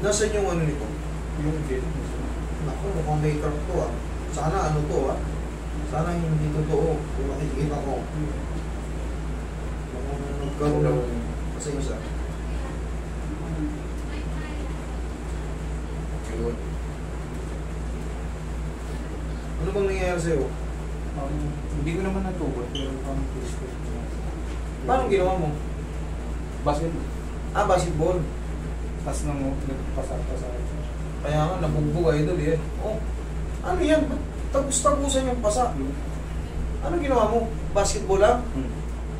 Nasaan yung ano nito? Yung gate. Naku, mukhang may crack to ah. Sana ano to ah. Sana hindi totoo kung makikita ko. Mukhang nagkaroon ng pasensya. Ayun. Ano bang nangyayari sa'yo? Hindi ko naman natubot, pero parang twisted. Paano ginawa mo? Basketball. Ah, basketball. Tapos nang nagpasa-pasa. Kaya nga, nabugbog idol eh. Oh, ano yan? Ba't tagus-tagusan yung pasa? Ano ginawa mo? Basketball lang?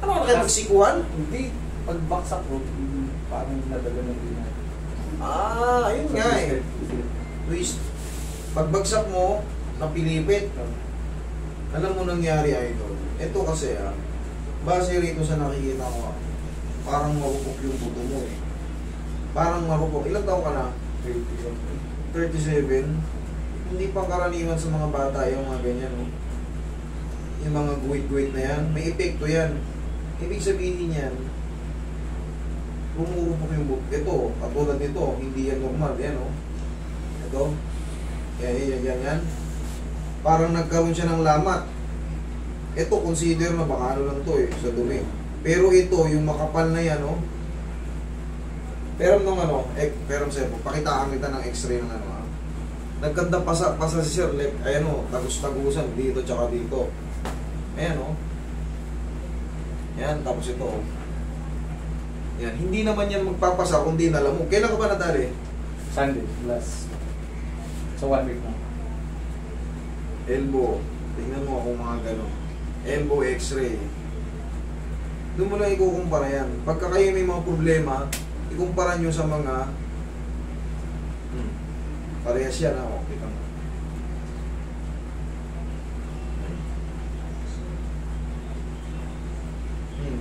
Ano ka kayo nagsikuhan? Hindi. Pagbaksak ko, parang nadaga ng din. Ah, ayun nga eh. Twist. Pagbagsak mo, napilipit. Alam mo nangyari idol. Ito kasi ah, base rito sa nakikita ko ah, parang marupok yung buto mo eh. Parang marupok. Ilang taon ka na? 37. Hindi pang karaniwan sa mga bata yung mga ganyan, no? Yung mga guwit-guwit na yan, may epekto yan. Ibig sabihin yan, rumurupok yung buto. Ito, katulad nito, hindi yan normal. Yan, no? Ito. Yan. Parang nagkaroon siya ng lamat. Ito, consider na baka ano lang to eh, sa dumi. Pero ito, yung makapal na yan, no? Pero nung ano, pero sir, pakitaan kita ng x-ray ng ano, ha? Nagkanda pasa si sir, ayan o, tagus-tagusan dito tsaka dito. Ayan o. Yan, tapos ito o. Yan, hindi naman yan magpapasa kung di nalamog. Kailan ka ba nadali? Sunday, last. So 1 week na. Elbow. Tingnan mo ako mga gano'n. Elbow x-ray. Doon mo lang ikukumpara yan. Pagka kayo may mga problema, ikumpara nyo sa mga parehas yan ha. Okay ka mo.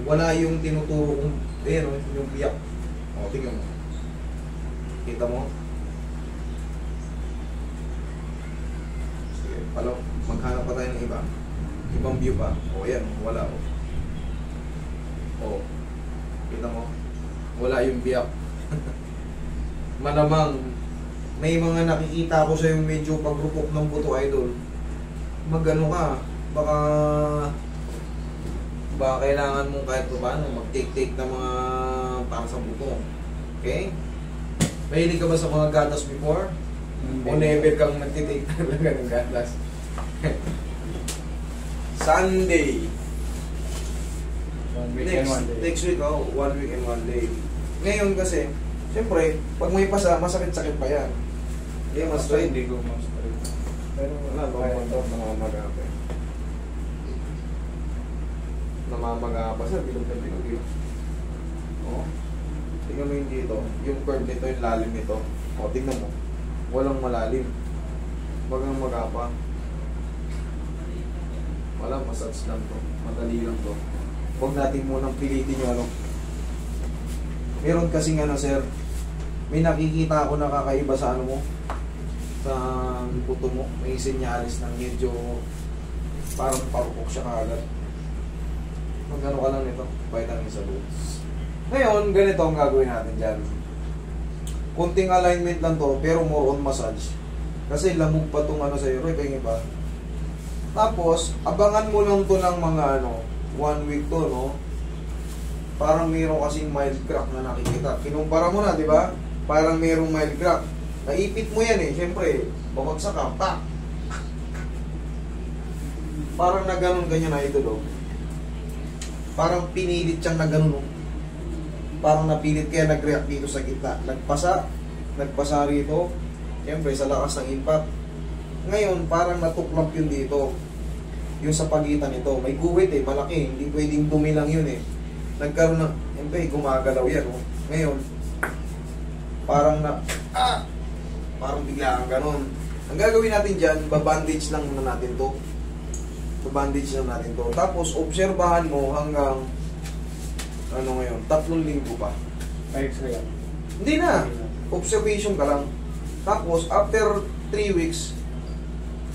Wala yung tinuturo kong yung biyak. O, tingnan mo. Kita mo? Sige, pala, maghanap pa tayo ng iba. Ibang view pa. O, yan. Wala o. O, kita mo? Wala yung biyak. Malamang may mga nakikita ko sa yung medyo pagrupok ng buto idol. Magano ka, baka kailangan mong kahit paano mag-take ng mga para sa buto. Okay? Mahilig ka ba sa mga gatas before? O never kang nag-take talaga ng gatas? Sunday. 1 week and 1 day. Next week, 1 week and 1 day. Ngayon kasi, siyempre, pag may pasa, masakit-sakit pa yan. Hindi mas straight. Hindi ko mas straight. Pero Wala, namamagapa. Namamagapa siya, bilog na bilog yun. O, tingnan mo yung dito. Yung curve nito, yung lalim nito. O, tingnan mo. Walang malalim. Walang magapa. Wala, massage lang to. Madali lang to. Huwag natin munang pilitin yung ano. Meron kasing ano sir, may nakikita ako nakakaiba sa ano mo, sa buto mo. May senyalis ng medyo parang parupok siya kaagad. Magano ka lang nito, vitamin sa boots. Ngayon, ganito ang gagawin natin dyan. Kunting alignment lang to, pero more on massage. Kasi lamog pa itong ano sa'yo, Roy, kaya ba? Tapos, abangan mo lang to ng mga ano, 1 week to, no? Parang mayroong kasing mild crack na nakikita. Kinumpara mo na, di ba? Parang mayroong mild crack. Naipit mo yan eh. Siyempre, babagsak ka, pak! Parang na ganun ganyan na ito, no? Parang pinilit siyang na ganun, no? Parang napilit kaya nag-react dito sa gitna. Nagpasa rito. Siyempre, sa lakas ng impact. Ngayon, parang natuklap yun dito. Yung sa pagitan nito. May guhit eh, malaki. Hindi pwedeng dumi lang yun eh. Nagkaroon ng, siyempre, gumagalaw yan. Oh. Ngayon, parang parang bigla ang ganun. Ang gagawin natin dyan, babandage lang muna natin to. Babandage lang natin to. Tapos, obserbahan mo hanggang, ano ngayon, 3 linggo pa. May x-ray yan. Hindi na. Observation ka lang. Tapos, after 3 weeks,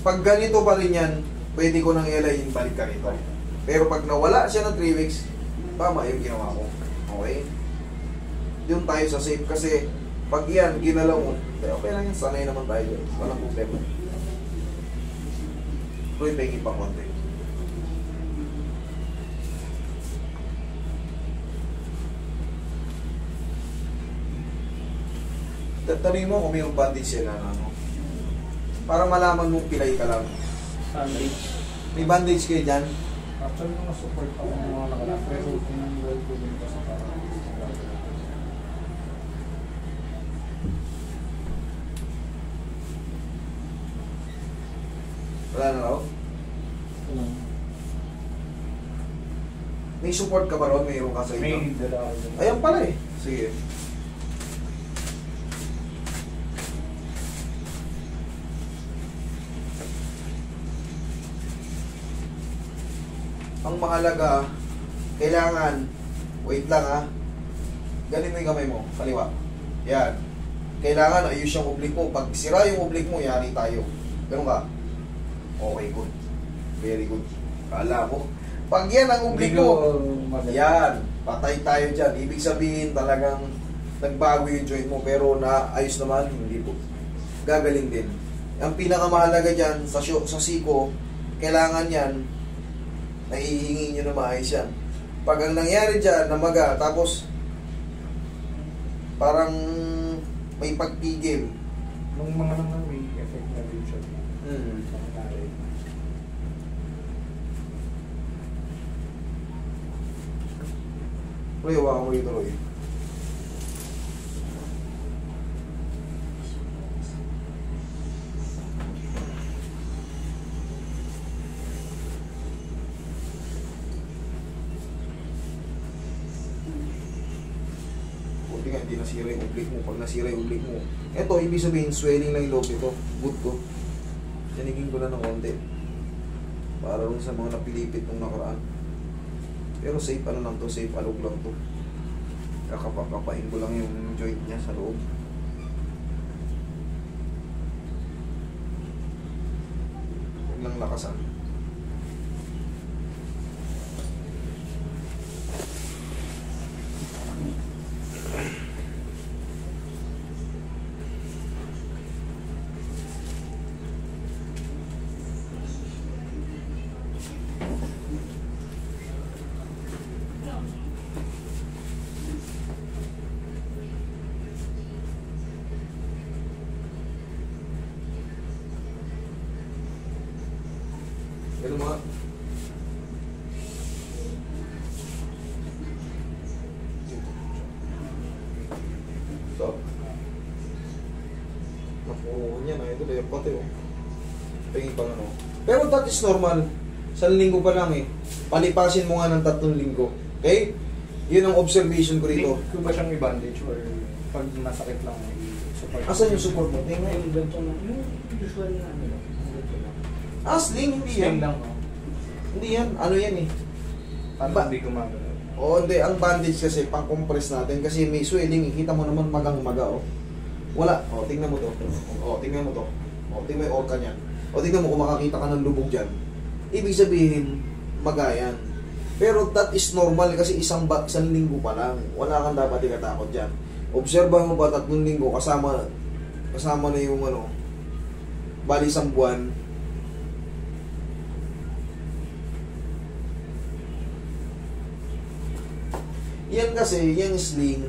pag ganito pa rin yan, pwede ko nang i-align, balik ka rito. Pero pag nawala siya ng 3 weeks, tama yung ginawa ko. Okay? Doon tayo sa safe kasi Pag yan, ginalaw mo, okay lang yan, sanay naman tayo dyan. Walang problema. Pero ipengin pa konti. Tanungin mo kung mayroong bandage sila na ano. Para malaman mong pilay ka lang. Sandwich. May bandage kayo dyan? Actually, mga support ako ng mga nakalap. Pero tinanggal ko din kasi parang Wala na raw? May support ka ba ron? Mayroon ka sa may inyo? dala ako dun. Ayan pala eh. Sige. Ang mahalaga, kailangan, wait lang ha, ganin mo yung kamay mo, kaliwa. Yan. Kailangan ayos yung oblique mo. Pag sira yung oblique mo, yari tayo. Ganun ka? Okay, good. Very good. Kala mo. Pag yan ang oblique mo, yan, patay tayo dyan. Ibig sabihin talagang nagbago yung joint mo, pero naayos naman, hindi po. Gagaling din. Ang pinakamahalaga dyan, sa siko, kailangan yan, nahihingi nyo na maayos yan. Pag ang nangyari dyan, namaga, tapos parang may pagpigil. Nung mga naman may effect na rin siya. Sa nangyari. Roy, hawakan mo dito, Roy. Buti nga, hindi nasira yung oblique mo. Pag nasira yung oblique mo, eto, ibig sabihin, swelling lang yung loob ito. Good ko. Tinigin ko na ng konti. Para rin sa mga napilipit nung nakaraan. Pero safe ano lang to, safe alog lang to. Kakapakapain ko lang yung joint niya sa loob. Huwag lang lakasan. Ganun mga. So. Naku, yan na. Ito na yung pati oh. Tingin pang ano. Pero that is normal. Sa linggo pa lang eh. Palipasin mo nga ng 3 linggo. Okay? Yun ang observation ko rito. Kung ba siyang i-bandage or pag masakit lang support? Asan yung support mo? Tingnan. Yung ganito lang. Yung usual na ano lang. Ganito lang. Sling, hindi yan. Sling lang oh. Hindi yan. Ano yan eh. Parang hindi gumagalaw. Oo, hindi. Ang bandage kasi, pang-compress natin. Kasi may swelling. Kita mo naman magang-maga, oh. Wala. O, tingnan mo to. O, tingnan mo to. O, tingnan mo yung orka niyan. O, tingnan mo kung makakita ka ng lubog dyan. Ibig sabihin, magayan. Pero that is normal kasi isang linggo pa lang. Wala kang dapat ikatakot dyan. Obserbahan mo ba 3 linggo kasama na yung ano, bali 1 buwan. Yan kasi, yung sling,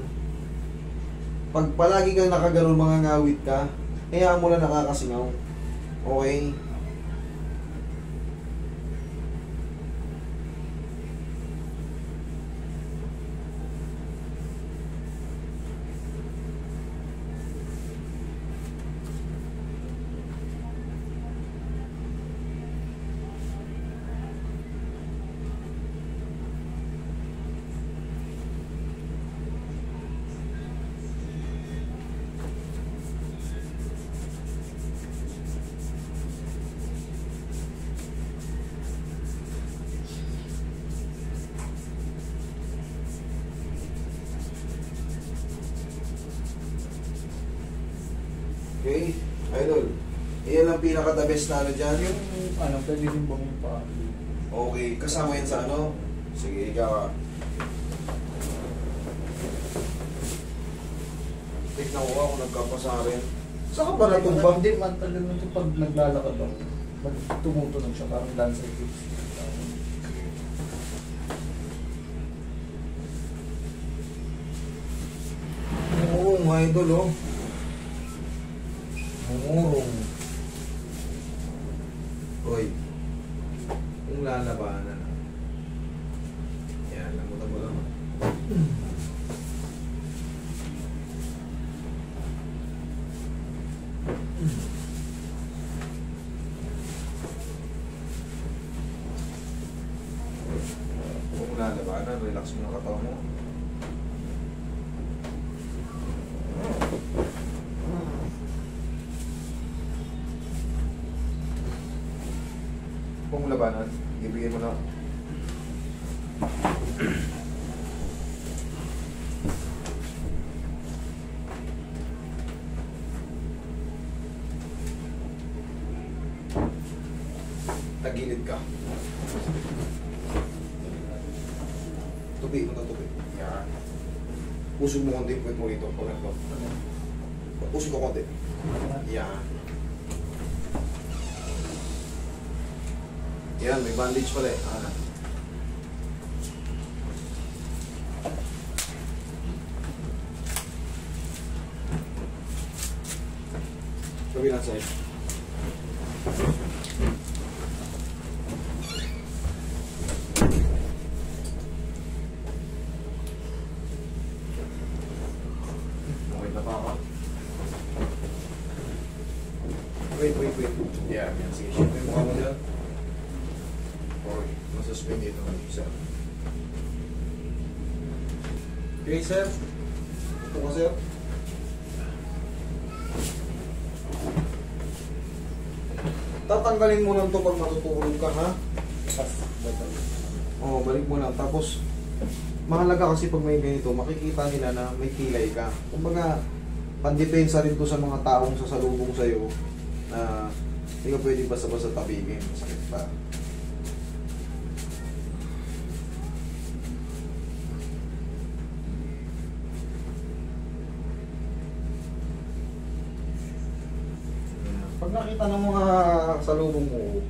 pag palagi kang nakaganon mga ngawit ka, kaya mo lang nakakasingaw. Okay? Okay? Idol, iyan ang pinaka-the best na ano dyan. Yung ano, pwede din bumimpa. Okay, kasama yan sa ano? Sige, ikaw ah. Tignan ko ako nagkapasa rin. Saan ka ba natumba? Hindi man talaga ito pag naglalakad ako. Pag tumutunog siya, parang landslide tips. Oo, mga idol, oh. Mumurong. Hoy. Kung lalabanan na. Yan, lamutan mo lang. Kung lalabanan, relax mo na katawan mo. Kung labanan, ibigay mo na. Tagilid ka. Tupi mo na tupi. Yan. Pusog mo konti yung puwet mo rito. Pag nagpo. Pusog ko konti. Yan. Yan, may bandage pala eh. Ano? Kabilang side. Okay na pa ako. Wait. Yeah, yan. Sige, shift yung mukha mo dyan. Okay, masuspend dito ng isa. Okay, sir. Ito ko, sir. Tatanggalin mo lang ito pag matutulog ka, ha? Oo, balik mo lang. Tapos, mahalaga kasi pag may ganito, makikita nila na may kilay ka. Kumbaga, pandepensa rin to sa mga taong sasalubong sa'yo na hindi ka pwede basta-basta tabigin. Sakit pa. Pag nakita ng mga salubong mo,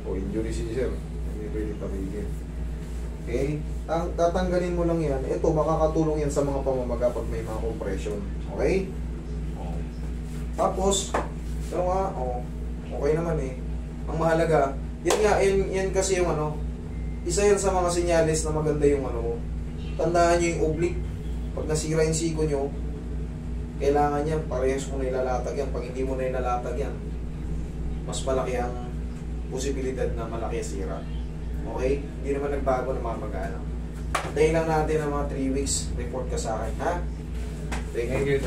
o injury si sir, hindi pwede tabigin. Okay? Tatanggalin mo lang yan. Ito, makakatulong yan sa mga pamamaga pag may mga compression. Okay? Tapos, ito nga, okay naman eh. Ang mahalaga, yan nga, yan kasi yung ano, isa yan sa mga senyales na maganda yung ano mo. Tandaan nyo yung oblique. Pag nasira yung siko nyo, kailangan yan, parehas mo na ilalatag yan. Pag hindi mo na ilalatag yan, mas malaki ang posibilidad na malaki ang sira. Okay? Hindi naman nagbago na mamagana. Tayo lang natin ng mga 3 weeks. Report ka sa akin, ha? Thank you.